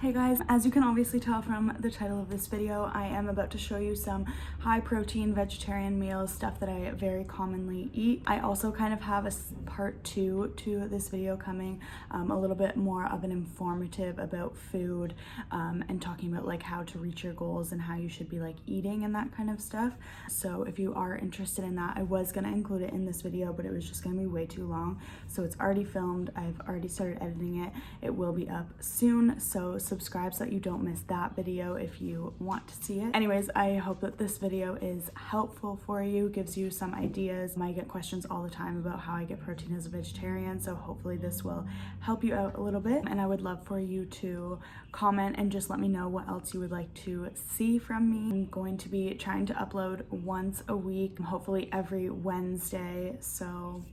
Hey guys, as you can obviously tell from the title of this video, I am about to show you some high protein vegetarian meals, stuff that I very commonly eat. I also kind of have a part 2 to this video coming, a little bit more of an informative about food and talking about like how to reach your goals and how you should be like eating and that kind of stuff. So if you are interested in that, I was gonna include it in this video, but it was just gonna be way too long. So it's already filmed, I've already started editing it. It will be up soon, so subscribe so that you don't miss that video if you want to see it. Anyways, I hope that this video is helpful for you, gives you some ideas. I get questions all the time about how I get protein as a vegetarian, so hopefully this will help you out a little bit. And I would love for you to comment and just let me know what else you would like to see from me. I'm going to be trying to upload once a week, hopefully every Wednesday, so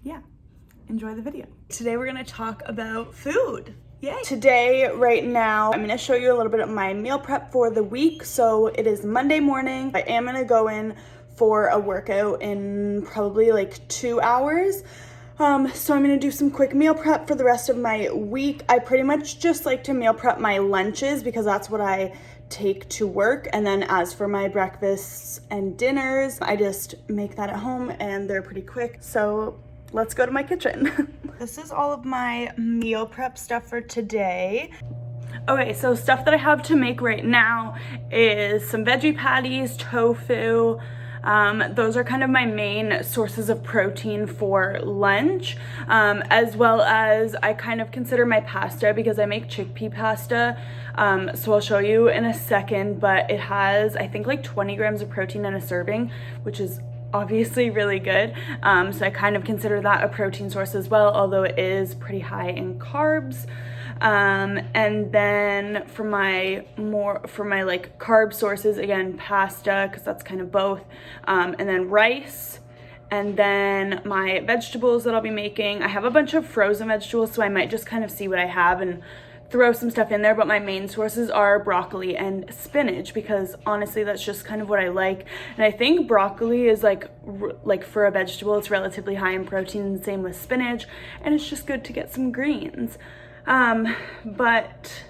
yeah. Enjoy the video. Today we're gonna talk about food. Yay! Today, right now, I'm gonna show you a little bit of my meal prep for the week. So it is Monday morning. I am gonna go in for a workout in probably like 2 hours. So I'm gonna do some quick meal prep for the rest of my week. I pretty much just like to meal prep my lunches because that's what I take to work. And then as for my breakfasts and dinners, I just make that at home and they're pretty quick. So let's go to my kitchen. This is all of my meal prep stuff for today. Okay, so stuff that I have to make right now is some veggie patties, tofu. Those are kind of my main sources of protein for lunch, as well as I kind of consider my pasta because I make chickpea pasta. So I'll show you in a second, but it has, I think, like 20 grams of protein in a serving, which is obviously really good. So I kind of consider that a protein source as well, although it is pretty high in carbs. And then for my like carb sources, again, pasta, because that's kind of both, and then rice. And then my vegetables that I'll be making, I have a bunch of frozen vegetables, so I might just kind of see what I have and throw some stuff in there, but my main sources are broccoli and spinach because honestly that's just kind of what I like. And I think broccoli is like for a vegetable, it's relatively high in protein, same with spinach, and it's just good to get some greens. But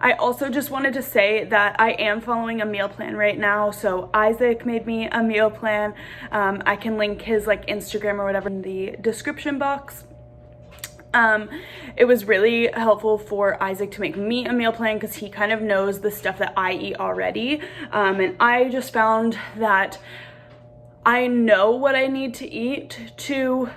I also just wanted to say that I am following a meal plan right now. So Isaac made me a meal plan. I can link his like Instagram or whatever in the description box. It was really helpful for Isaac to make me a meal plan because he kind of knows the stuff that I eat already. And I just found that I know what I need to eat to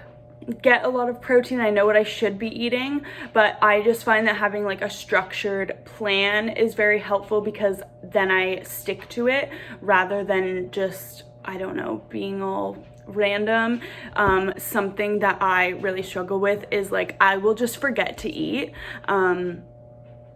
get a lot of protein. I know what I should be eating, but I just find that having like a structured plan is very helpful because then I stick to it rather than just, I don't know, being all random. Something that I really struggle with is like I will just forget to eat,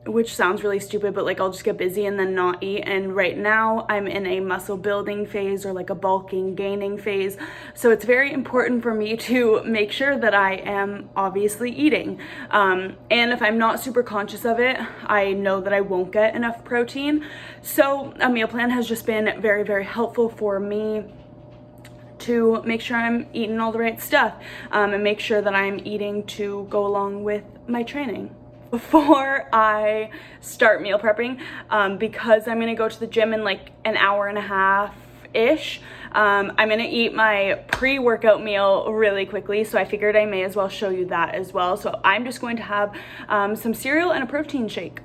which sounds really stupid, but like I'll just get busy and then not eat. And right now I'm in a muscle building phase or like a bulking, gaining phase. So it's very important for me to make sure that I am obviously eating. And if I'm not super conscious of it, I know that I won't get enough protein. So a meal plan has just been very, very helpful for me to make sure I'm eating all the right stuff, and make sure that I'm eating to go along with my training. Before I start meal prepping, because I'm gonna go to the gym in like an hour and a half-ish, I'm gonna eat my pre-workout meal really quickly, so I figured I may as well show you that as well. So I'm just going to have some cereal and a protein shake.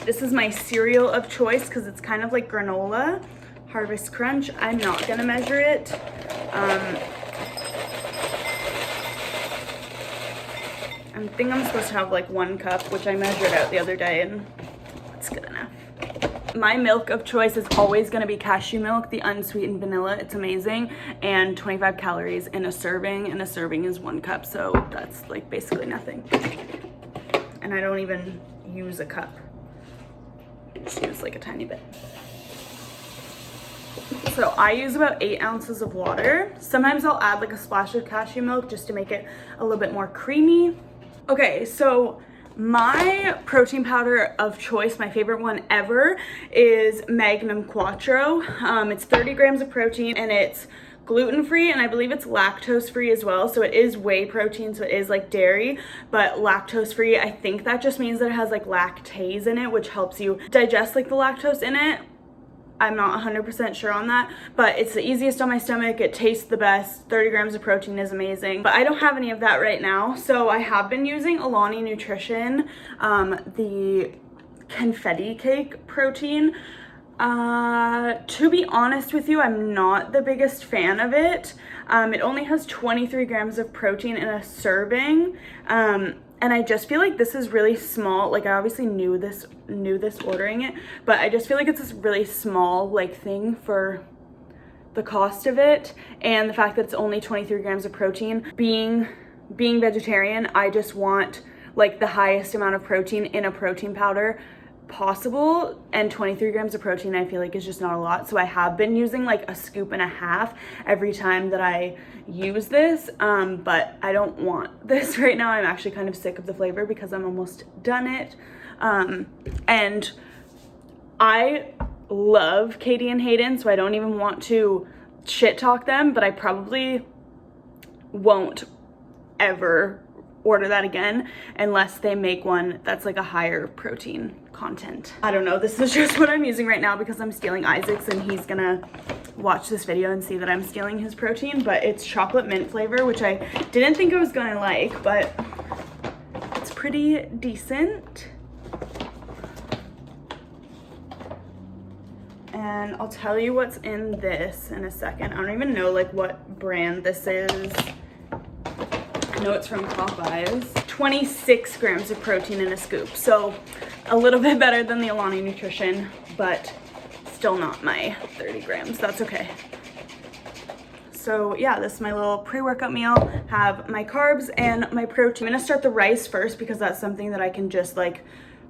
This is my cereal of choice because it's kind of like granola. Harvest Crunch. I'm not gonna measure it. I think I'm supposed to have like 1 cup, which I measured out the other day and it's good enough. My milk of choice is always gonna be cashew milk, the unsweetened vanilla. It's amazing, and 25 calories in a serving, and a serving is 1 cup, so that's like basically nothing. And I don't even use a cup. I just use like a tiny bit. So I use about 8 ounces of water. Sometimes I'll add like a splash of cashew milk just to make it a little bit more creamy. Okay, so my protein powder of choice, my favorite one ever, is Magnum Quattro. It's 30 grams of protein and it's gluten-free, and I believe it's lactose-free as well. So it is whey protein, so it is like dairy, but lactose-free. I think that just means that it has like lactase in it, which helps you digest like the lactose in it. I'm not 100% sure on that, but it's the easiest on my stomach. It tastes the best. 30 grams of protein is amazing, but I don't have any of that right now. So I have been using Alani Nutrition, the confetti cake protein. To be honest with you, I'm not the biggest fan of it. It only has 23 grams of protein in a serving. And I just feel like this is really small. Like, I obviously knew this ordering it, but I just feel like it's this really small like thing for the cost of it, and the fact that it's only 23 grams of protein. Being vegetarian, I just want like the highest amount of protein in a protein powder possible, and 23 grams of protein I feel like is just not a lot. So I have been using like a scoop and a half every time that I use this, but I don't want this right now. I'm actually kind of sick of the flavor because I'm almost done it. And I love Katie and Hayden, so I don't even want to shit talk them, but I probably won't ever order that again unless they make one that's like a higher protein content. I don't know, this is just what I'm using right now because I'm stealing Isaac's, and he's gonna watch this video and see that I'm stealing his protein. But it's chocolate mint flavor, which I didn't think I was gonna like, but it's pretty decent. And I'll tell you what's in this in a second. I don't even know like what brand this is. I know it's from Popeyes. 26 grams of protein in a scoop. So a little bit better than the Alani Nutrition, but still not my 30 grams. That's okay. So yeah, this is my little pre-workout meal. Have my carbs and my protein. I'm gonna start the rice first because that's something that I can just like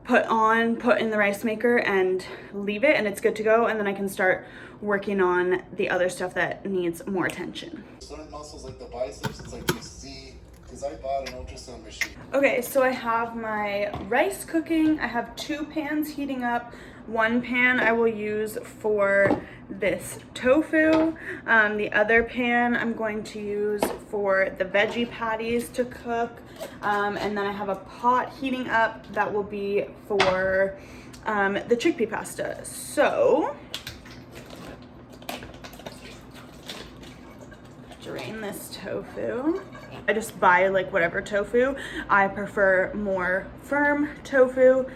put in the rice maker and leave it, and it's good to go. And then I can start working on the other stuff that needs more attention. Certain muscles like the biceps, it's like you see, because I bought an ultrasound machine. Okay, so I have my rice cooking. I have 2 pans heating up. One pan I will use for this tofu. The other pan I'm going to use for the veggie patties to cook. And then I have a pot heating up that will be for the chickpea pasta. So, drain this tofu. I just buy like whatever tofu. I prefer more firm tofu.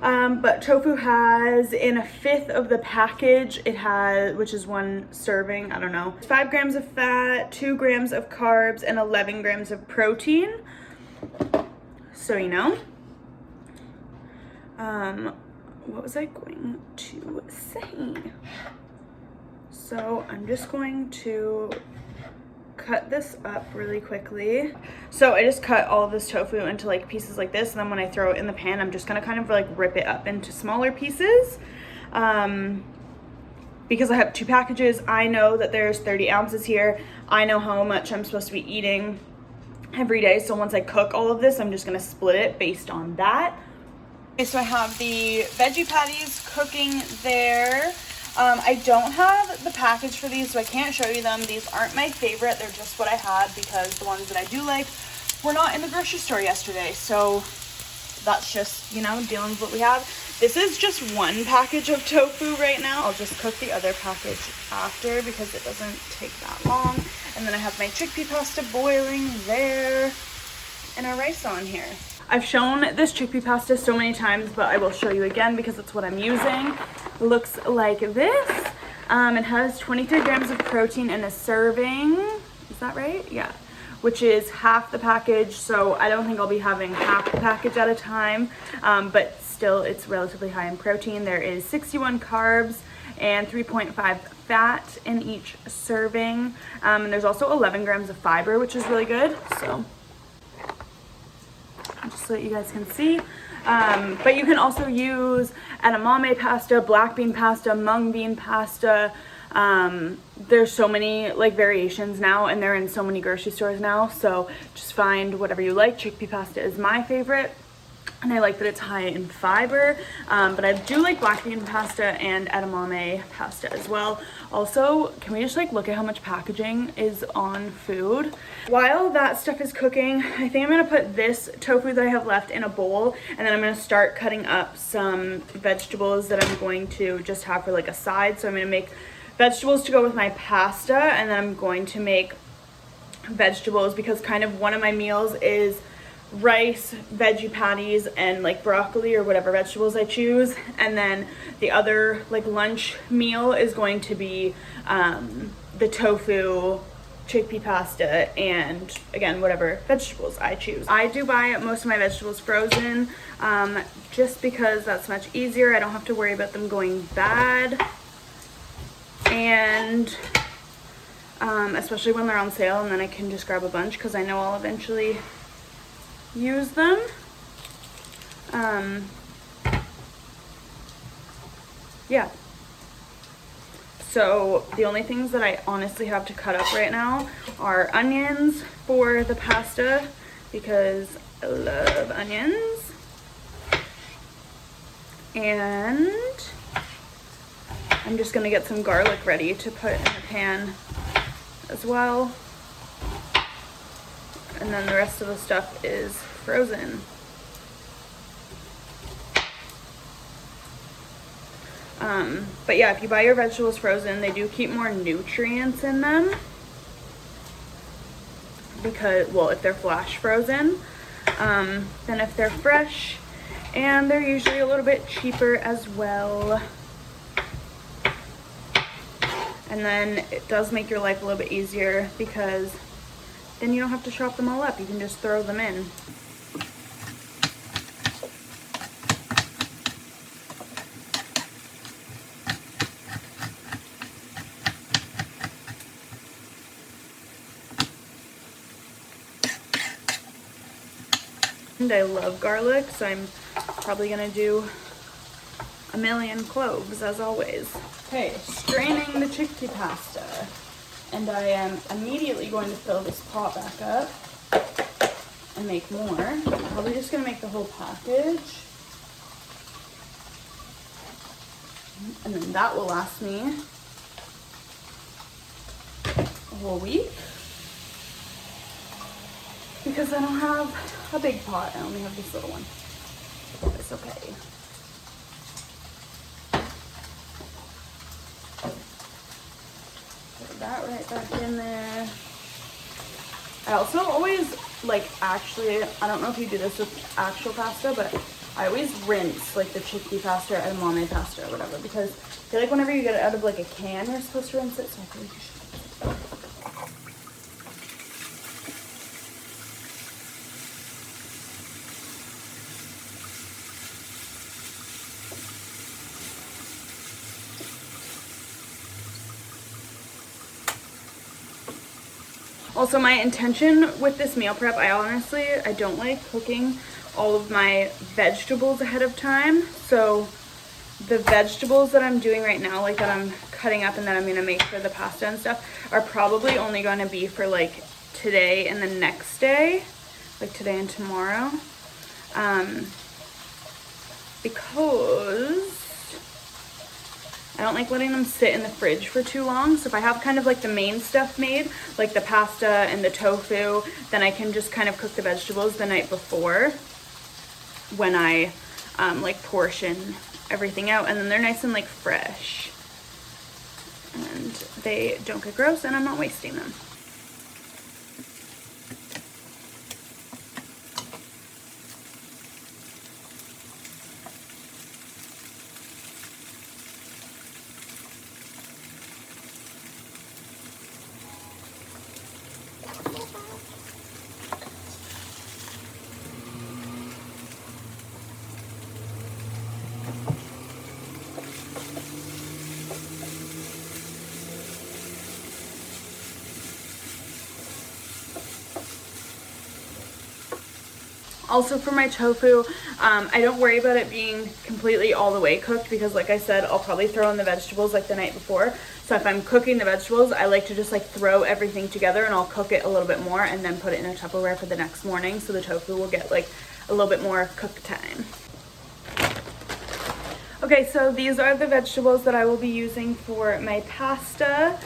But tofu has in 1/5 of the package, it has, which is 1 serving, I don't know, 5 grams of fat, 2 grams of carbs, and 11 grams of protein. So, you know, what was I going to say? So I'm just going to cut this up really quickly. So I just cut all of this tofu into like pieces like this, and then when I throw it in the pan, I'm just gonna kind of like rip it up into smaller pieces. Because I have 2 packages, I know that there's 30 ounces here. I know how much I'm supposed to be eating every day. So once I cook all of this, I'm just gonna split it based on that. Okay, so I have the veggie patties cooking there. I don't have the package for these, so I can't show you them. These aren't my favorite. They're just what I had because the ones that I do like were not in the grocery store yesterday. So that's just, you know, dealing with what we have. This is just 1 package of tofu right now. I'll just cook the other package after because it doesn't take that long. And then I have my chickpea pasta boiling there and our rice on here. I've shown this chickpea pasta so many times, but I will show you again because it's what I'm using. It looks like this. It has 23 grams of protein in a serving. Is that right? Yeah. Which is half the package. So I don't think I'll be having half the package at a time, but still it's relatively high in protein. There is 61 carbs and 3.5 fat in each serving. And there's also 11 grams of fiber, which is really good. So just so that you guys can see. But you can also use edamame pasta, black bean pasta, mung bean pasta. There's so many like variations now, and they're in so many grocery stores now. So just find whatever you like. Chickpea pasta is my favorite. and I like that it's high in fiber, but I do like black bean pasta and edamame pasta as well. Also, can we just like look at how much packaging is on food? While that stuff is cooking, I think I'm gonna put this tofu that I have left in a bowl, and then I'm gonna start cutting up some vegetables that I'm going to just have for like a side. So I'm gonna make vegetables to go with my pasta, and then I'm going to make vegetables because kind of one of my meals is rice, veggie patties, and like broccoli or whatever vegetables I choose, and then the other like lunch meal is going to be the tofu, chickpea pasta, and again whatever vegetables I choose. I do buy most of my vegetables frozen, just because that's much easier. I don't have to worry about them going bad, and especially when they're on sale, and then I can just grab a bunch because I know I'll eventually use them. Yeah. So the only things that I honestly have to cut up right now are onions for the pasta because I love onions. And I'm just gonna get some garlic ready to put in the pan as well. And then the rest of the stuff is frozen. But yeah, if you buy your vegetables frozen, they do keep more nutrients in them because, well, if they're flash frozen, than if they're fresh, and they're usually a little bit cheaper as well. And then it does make your life a little bit easier because then you don't have to chop them all up. You can just throw them in. And I love garlic, so I'm probably gonna do a million cloves as always. Okay, straining the chickpea pasta. And I am immediately going to fill this pot back up and make more. I'm probably just gonna make the whole package. And then that will last me a whole week. Because I don't have a big pot, I only have this little one. But it's okay. Put that right back in there. I also always, like, actually, I don't know if you do this with actual pasta, but I always rinse, like, the chickpea pasta or edamame pasta or whatever, because I feel like whenever you get it out of, like, a can, you're supposed to rinse it, so I feel like you should. Also, my intention with this meal prep, I don't like cooking all of my vegetables ahead of time. So the vegetables that I'm doing right now, like that I'm cutting up and that I'm gonna make for the pasta and stuff, are probably only gonna be for like today and the next day, like today and tomorrow. Because I don't like letting them sit in the fridge for too long. So if I have kind of like the main stuff made, like the pasta and the tofu, then I can just kind of cook the vegetables the night before when I like portion everything out, and then they're nice and like fresh. And they don't get gross and I'm not wasting them. Also for my tofu, I don't worry about it being completely all the way cooked because like I said, I'll probably throw in the vegetables like the night before. So if I'm cooking the vegetables, I like to just like throw everything together and I'll cook it a little bit more and then put it in a Tupperware for the next morning. So the tofu will get like a little bit more cook time. Okay, so these are the vegetables that I will be using for my pasta.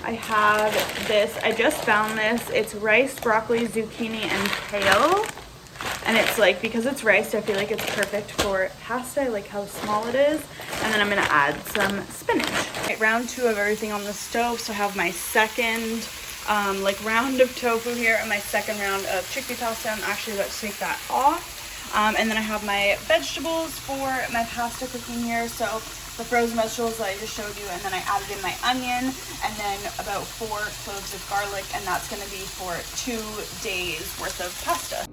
I have this, I just found this. It's rice, broccoli, zucchini, and kale. And it's like, because it's rice, I feel like it's perfect for pasta. I like how small it is. And then I'm gonna add some spinach. Right, round 2 of everything on the stove. So I have my second round of tofu here and my second round of chickpea pasta. I'm actually about to take that off. And then I have my vegetables for my pasta cooking here. So the frozen vegetables that I just showed you, and then I added in my onion and then about 4 cloves of garlic, and that's gonna be for 2 days worth of pasta.